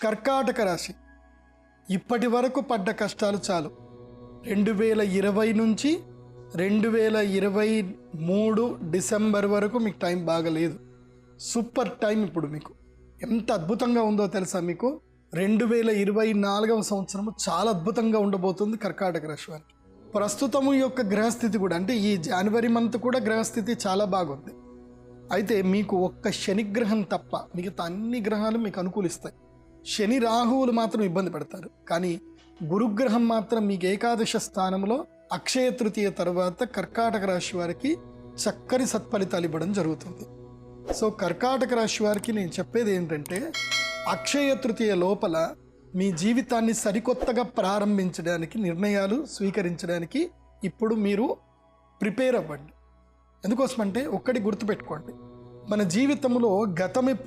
కర్కాటక రాశి, ఇప్పటి వరకు పడ్డ కష్టాలు చాలు. 2020 నుంచి 2023 డిసెంబర్ వరకు మీకు టైం బాగలేదు. సూపర్ టైం ఇప్పుడు మీకు. ఎంత అద్భుతంగా ఉందో తెలుసా మీకు? 2024వ సంవత్సరము చాలా అద్భుతంగా ఉండబోతుంది కర్కాటక రాశి వారికి. ప్రస్తుతము యొక్క గ్రహస్థితి కూడా, అంటే ఈ జనవరి మంత్ కూడా గ్రహస్థితి చాలా బాగుంది. అయితే మీకు ఒక్క శనిగ్రహం తప్ప మిగతా అన్ని గ్రహాలు మీకు అనుకూలిస్తాయి. శని రాహువులు మాత్రం ఇబ్బంది పడతారు. కానీ గురుగ్రహం మాత్రం మీకు ఏకాదశ స్థానంలో అక్షయ తృతీయ తర్వాత కర్కాటక రాశి వారికి చక్కని సత్ఫలితాలు ఇవ్వడం జరుగుతుంది. సో కర్కాటక రాశి వారికి నేను చెప్పేది ఏంటంటే, అక్షయ తృతీయ లోపల మీ జీవితాన్ని సరికొత్తగా ప్రారంభించడానికి, నిర్ణయాలు స్వీకరించడానికి ఇప్పుడు మీరు ప్రిపేర్ అవ్వండి. ఎందుకోసమంటే ఒక్కటి గుర్తుపెట్టుకోండి, మన జీవితంలో గతం